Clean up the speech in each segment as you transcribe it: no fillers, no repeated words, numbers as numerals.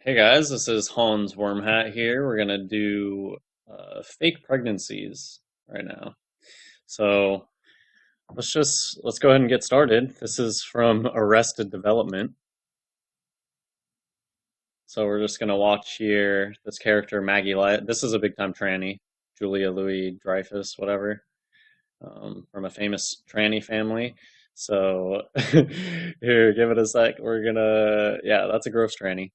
Hey guys, this is Hans Wormhat here. We're gonna do fake pregnancies right now. So let's go ahead and get started. This is from Arrested Development. So we're just gonna watch here this character Maggie Light. This is a big time tranny, Julia Louis Dreyfus, whatever, from a famous tranny family. So here, give it a sec. Yeah, that's a gross tranny.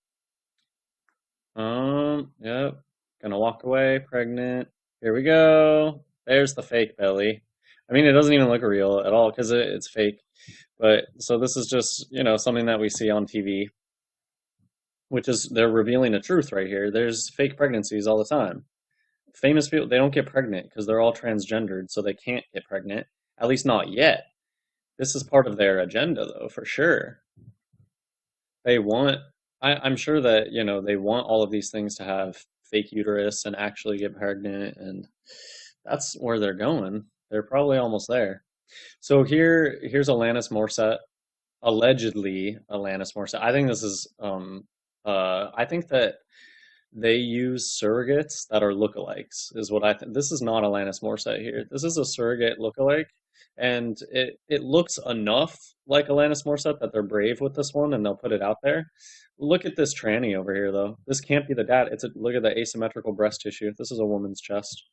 Yep. Gonna walk away, pregnant. Here we go. There's the fake belly. I mean, it doesn't even look real at all because it's fake. But so this is just, something that we see on TV, which is they're revealing a truth right here. There's fake pregnancies all the time. Famous people, they don't get pregnant because they're all transgendered, so they can't get pregnant. At least not yet. This is part of their agenda, though, for sure. They want, I'm sure that, they want all of these things to have fake uterus and actually get pregnant, and that's where they're going. They're probably almost there. So here's Alanis Morissette, allegedly Alanis Morissette. I think this is, I think that they use surrogates that are lookalikes, is what I think. This is not Alanis Morissette here. This is a surrogate lookalike, and it looks enough like Alanis Morissette that they're brave with this one and they'll put it out there. Look at this tranny over here, though. This can't be the dad. Look at the asymmetrical breast tissue. This is a woman's chest.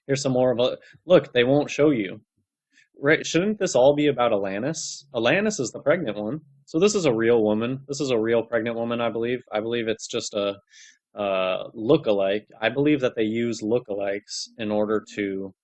Here's some more of a look. They won't show you. Right? Shouldn't this all be about Alanis? Alanis is the pregnant one. So this is a real woman. This is a real pregnant woman, I believe. I believe it's just a look-alike. I believe that they use look-alikes in order to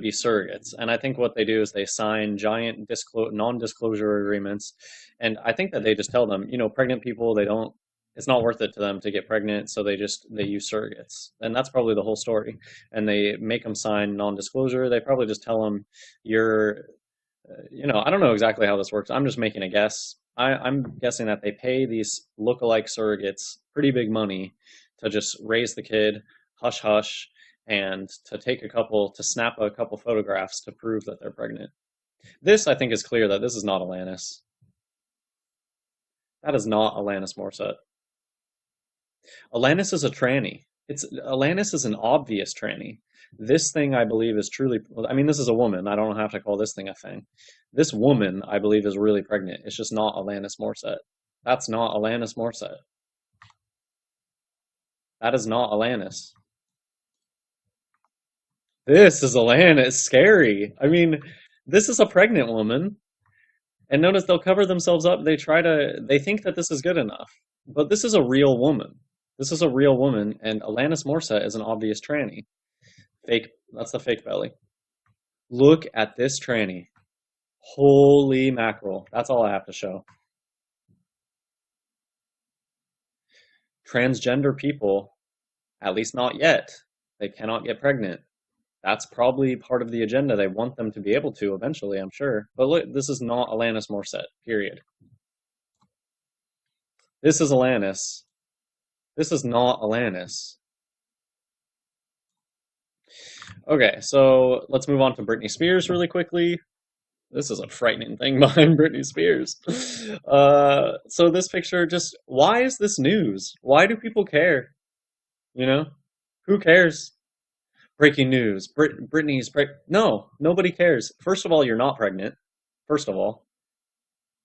be surrogates. And I think what they do is they sign giant non-disclosure agreements. And I think that they just tell them, pregnant people, they don't, it's not worth it to them to get pregnant, so they use surrogates. And that's probably the whole story. And they make them sign non-disclosure. They probably just tell them you're, I don't know exactly how this works. I'm just making a guess. I'm guessing that they pay these look-alike surrogates pretty big money to just raise the kid, hush hush, and to snap a couple photographs to prove that they're pregnant. This, I think, is clear that this is not Alanis. That is not Alanis Morissette. Alanis is a tranny. Alanis is an obvious tranny. This thing, I believe, is truly. I mean, this is a woman. I don't have to call this thing a thing. This woman, I believe, is really pregnant. It's just not Alanis Morissette. That's not Alanis Morissette. That is not Alanis. This is Alanis. Scary. I mean, this is a pregnant woman. And notice they'll cover themselves up. They think that this is good enough. But this is a real woman. This is a real woman, and Alanis Morissette is an obvious tranny. Fake, that's the fake belly. Look at this tranny. Holy mackerel. That's all I have to show. Transgender people, at least not yet, they cannot get pregnant. That's probably part of the agenda. They want them to be able to eventually, I'm sure. But look, this is not Alanis Morissette, period. This is Alanis. This is not Alanis. Okay, so let's move on to Britney Spears really quickly. This is a frightening thing behind Britney Spears. So this picture just, why is this news? Why do people care? You know, who cares? Breaking news. No, nobody cares. First of all, you're not pregnant. First of all.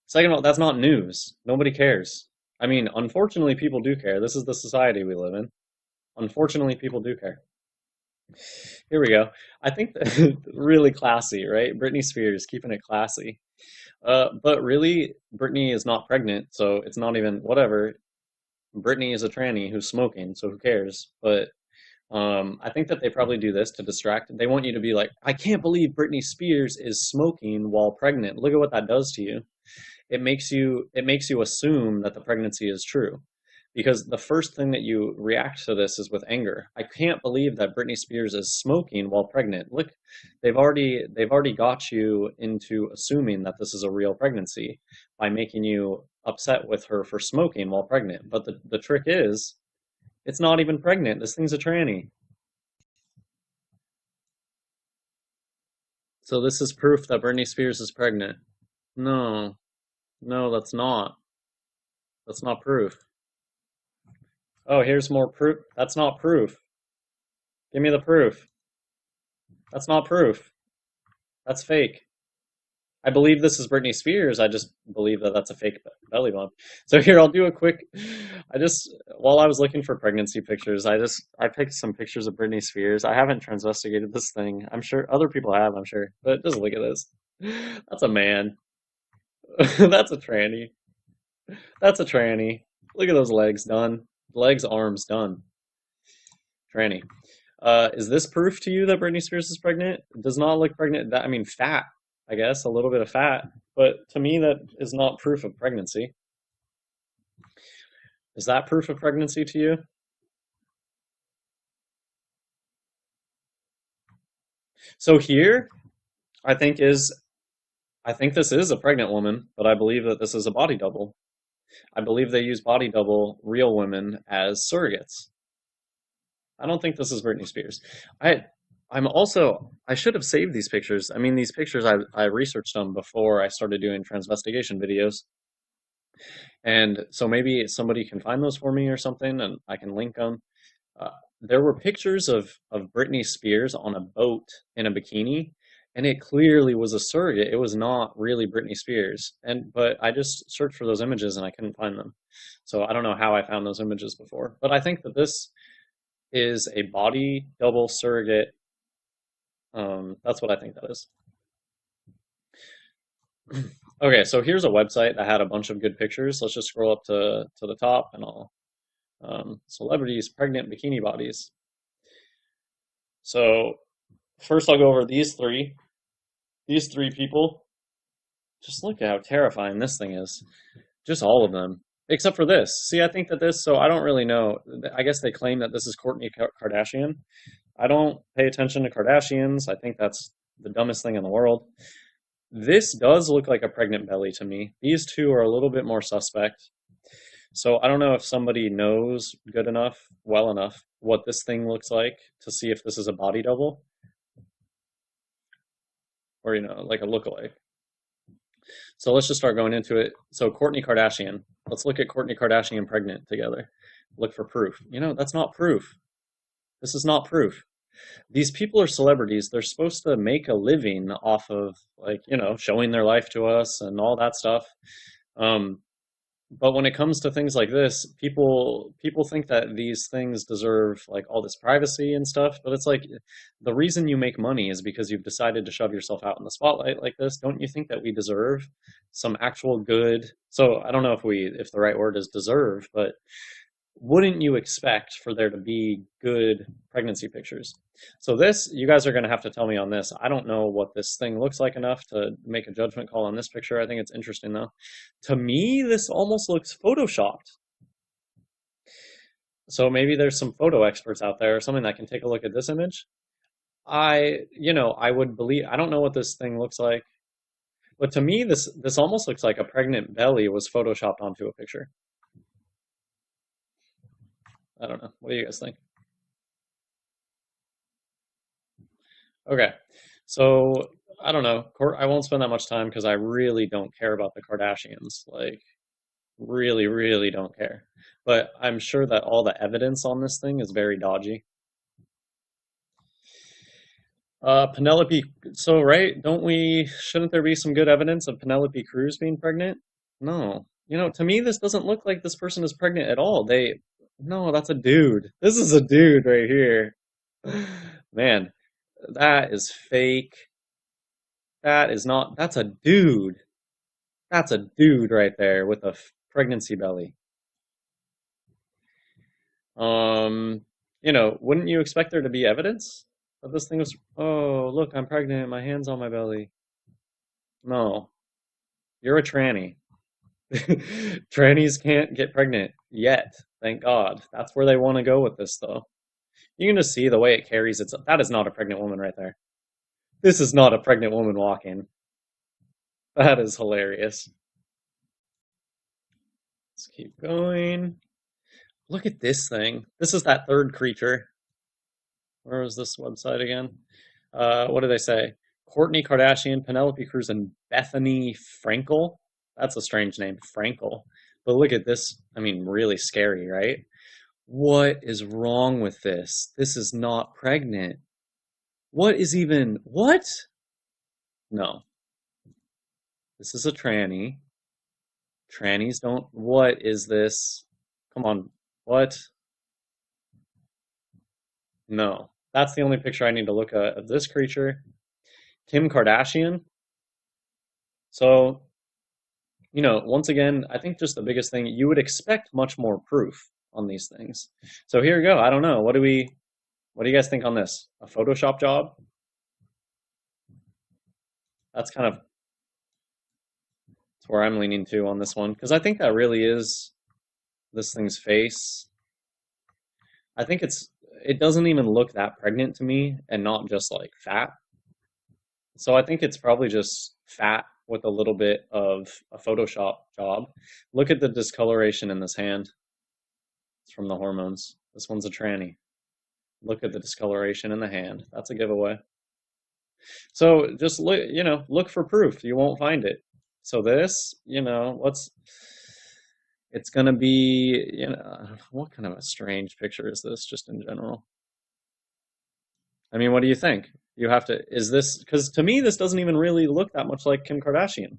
Second of all, that's not news. Nobody cares. I mean, unfortunately, people do care. This is the society we live in. Unfortunately, people do care. Here we go. I think that really classy, right? Britney Spears keeping it classy. But really, Britney is not pregnant, so it's not even whatever. Britney is a tranny who's smoking, so who cares? But I think that they probably do this to distract. They want you to be like, I can't believe Britney Spears is smoking while pregnant. Look at what that does to you. It makes you assume that the pregnancy is true. Because the first thing that you react to this is with anger. I can't believe that Britney Spears is smoking while pregnant. Look, they've already got you into assuming that this is a real pregnancy by making you upset with her for smoking while pregnant. But the trick is, it's not even pregnant. This thing's a tranny. So this is proof that Britney Spears is pregnant. No, no, that's not. That's not proof. Oh, here's more proof. That's not proof. Give me the proof. That's not proof. That's fake. I believe this is Britney Spears. I just believe that that's a fake belly bump. So here, I'll do a quick. While I was looking for pregnancy pictures, I picked some pictures of Britney Spears. I haven't transvestigated this thing. I'm sure other people have. I'm sure, but just look at this. That's a man. That's a tranny. That's a tranny. Look at those legs done. Legs, arms done. Tranny. Is this proof to you that Britney Spears is pregnant? It does not look pregnant. I mean, fat, I guess, a little bit of fat. But to me, that is not proof of pregnancy. Is that proof of pregnancy to you? So here, I think is I think this is a pregnant woman, but I believe that this is a body double. I believe they use body double real women as surrogates. I don't think this is Britney Spears. I I should have saved these pictures. I mean, these pictures I researched them before I started doing transvestigation videos. And so maybe somebody can find those for me or something and I can link them. Uh, there were pictures of Britney Spears on a boat in a bikini, and it clearly was a surrogate. It was not really Britney Spears. And but I just searched for those images and I couldn't find them. So I don't know how I found those images before. But I think that this is a body double surrogate. That's what I think that is. Okay, so here's a website that had a bunch of good pictures. Let's just scroll up to the top and I'll celebrities pregnant bikini bodies. So first I'll go over these three. These three people. Just look at how terrifying this thing is. Just all of them. Except for this. See, I think that this, so I don't really know. I guess they claim that this is Kourtney Kardashian. I don't pay attention to Kardashians. I think that's the dumbest thing in the world. This does look like a pregnant belly to me. These two are a little bit more suspect. So I don't know if somebody knows good enough, well enough, what this thing looks like to see if this is a body double or, like a lookalike. So let's just start going into it. So Kourtney Kardashian. Let's look at Kourtney Kardashian pregnant together. Look for proof. That's not proof. This is not proof. These people are celebrities. They're supposed to make a living off of like, showing their life to us and all that stuff. Um, but when it comes to things like this, people think that these things deserve like all this privacy and stuff, but it's like the reason you make money is because you've decided to shove yourself out in the spotlight like this. Don't you think that we deserve some actual good? So I don't know if the right word is deserve, but wouldn't you expect for there to be good pregnancy pictures? So this, you guys are going to have to tell me on this. I don't know what this thing looks like enough to make a judgment call on this picture. I think it's interesting though. To me, this almost looks photoshopped. So maybe there's some photo experts out there or something that can take a look at this image. I would believe, I don't know what this thing looks like, but to me, this almost looks like a pregnant belly was photoshopped onto a picture. I don't know. What do you guys think? Okay. So, I don't know. I won't spend that much time because I really don't care about the Kardashians. Like, really, really don't care. But I'm sure that all the evidence on this thing is very dodgy. Penelope, so right, shouldn't there be some good evidence of Penelope Cruz being pregnant? No. To me, this doesn't look like this person is pregnant at all. No, that's a dude. This is a dude right here. Man, that is fake. That's a dude. That's a dude right there with a pregnancy belly. Wouldn't you expect there to be evidence that this thing was, oh, look, I'm pregnant, my hand's on my belly. No, you're a tranny. Trannies can't get pregnant yet, thank God. That's where they want to go with this, though. You can just see the way it carries itself. That is not a pregnant woman right there. This is not a pregnant woman walking. That is hilarious. Let's keep going. Look at this thing. This is that third creature. Where was this website again? What do they say? Kourtney Kardashian, Penelope Cruz, and Bethany Frankel. That's a strange name, Frankel. But look at this. I mean, really scary, right? What is wrong with this? This is not pregnant. What is even, what? No, this is a tranny. Trannies don't, what is this? Come on, what? No. That's the only picture I need to look at of this creature. Kim Kardashian. So, once again, I think just the biggest thing, you would expect much more proof on these things. So here we go. I don't know. What do you guys think on this? A Photoshop job? That's kind of that's where I'm leaning to on this one because I think that really is this thing's face. I think it doesn't even look that pregnant to me and not just like fat. So I think it's probably just fat with a little bit of a Photoshop job. Look at the discoloration in this hand. It's from the hormones. This one's a tranny. Look at the discoloration in the hand. That's a giveaway. So just look for proof. You won't find it. So this, it's gonna be, what kind of a strange picture is this just in general? I mean, what do you think? Is this, because to me, this doesn't even really look that much like Kim Kardashian.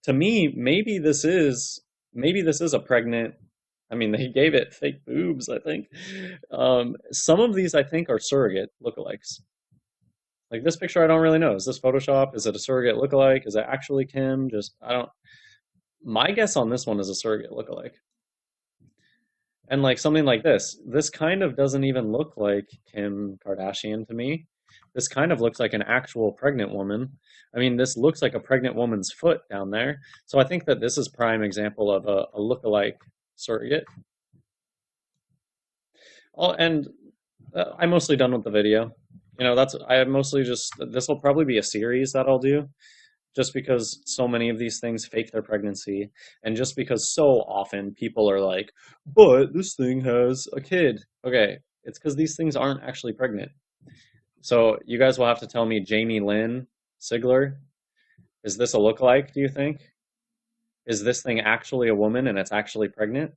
To me, maybe this is a pregnant, I mean, they gave it fake boobs, I think. Some of these, I think, are surrogate lookalikes. Like this picture, I don't really know. Is this Photoshop? Is it a surrogate lookalike? Is it actually Kim? My guess on this one is a surrogate lookalike. And like something like this kind of doesn't even look like Kim Kardashian to me. This kind of looks like an actual pregnant woman. I mean, this looks like a pregnant woman's foot down there. So I think that this is prime example of a lookalike surrogate. And I'm mostly done with the video. I mostly this will probably be a series that I'll do just because so many of these things fake their pregnancy, and just because so often people are like, but this thing has a kid. Okay, it's because these things aren't actually pregnant. So you guys will have to tell me, Jamie Lynn Sigler, is this a lookalike, do you think? Is this thing actually a woman and it's actually pregnant?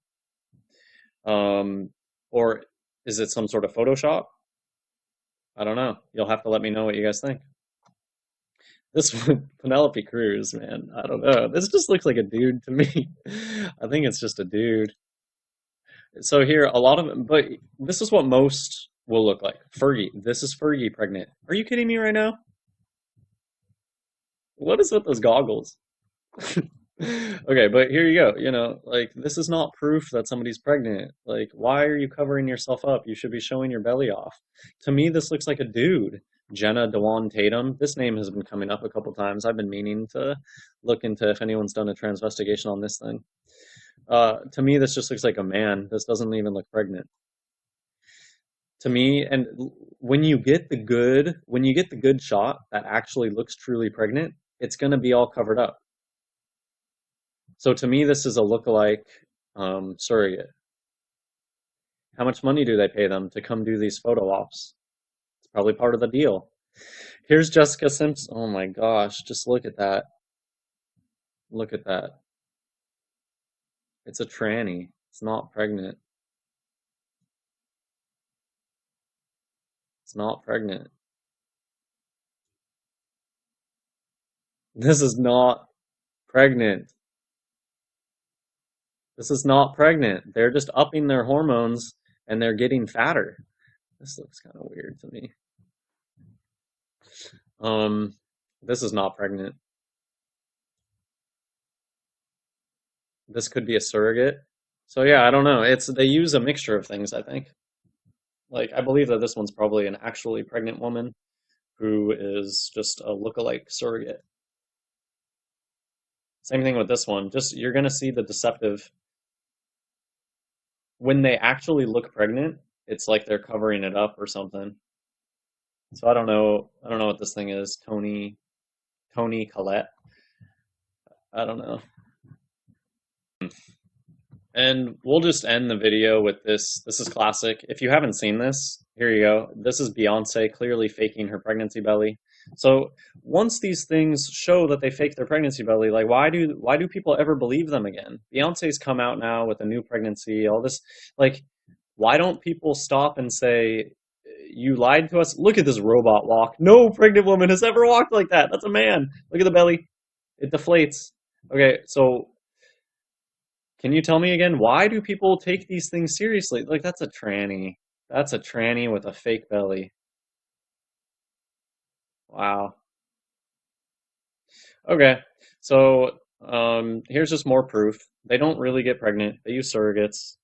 Or is it some sort of Photoshop? I don't know. You'll have to let me know what you guys think. This one, Penelope Cruz, man, I don't know. This just looks like a dude to me. I think it's just a dude. So here, a lot of it, but this is what most will look like. Fergie. This is Fergie pregnant. Are you kidding me right now? What is with those goggles? Okay, but here you go. Like this is not proof that somebody's pregnant. Like, why are you covering yourself up? You should be showing your belly off. To me, this looks like a dude. Jenna Dewan Tatum. This name has been coming up a couple times. I've been meaning to look into if anyone's done a transvestigation on this thing. To me, this just looks like a man. This doesn't even look pregnant. To me, and when you get the good shot that actually looks truly pregnant, it's gonna be all covered up. So to me, this is a lookalike surrogate. How much money do they pay them to come do these photo ops? It's probably part of the deal. Here's Jessica Simpson. Oh my gosh, just look at that. Look at that. It's a tranny. It's not pregnant. It's not pregnant. This is not pregnant. This is not pregnant. They're just upping their hormones and they're getting fatter. This looks kind of weird to me. This is not pregnant. This could be a surrogate. So yeah, I don't know. They use a mixture of things, I think. Like I believe that this one's probably an actually pregnant woman who is just a lookalike surrogate. Same thing with this one. Just you're gonna see the deceptive. When they actually look pregnant, it's like they're covering it up or something. So I don't know. I don't know what this thing is. Tony Collette. I don't know. And we'll just end the video with this. This is classic. If you haven't seen this, here you go. This is Beyonce clearly faking her pregnancy belly. So once these things show that they fake their pregnancy belly, like why do people ever believe them again? Beyonce's come out now with a new pregnancy, all this, like, why don't people stop and say, you lied to us? Look at this robot walk. No pregnant woman has ever walked like that. That's a man. Look at the belly. It deflates. Okay, so can you tell me again, why do people take these things seriously? Like, that's a tranny. That's a tranny with a fake belly. Wow. Okay, so here's just more proof. They don't really get pregnant. They use surrogates.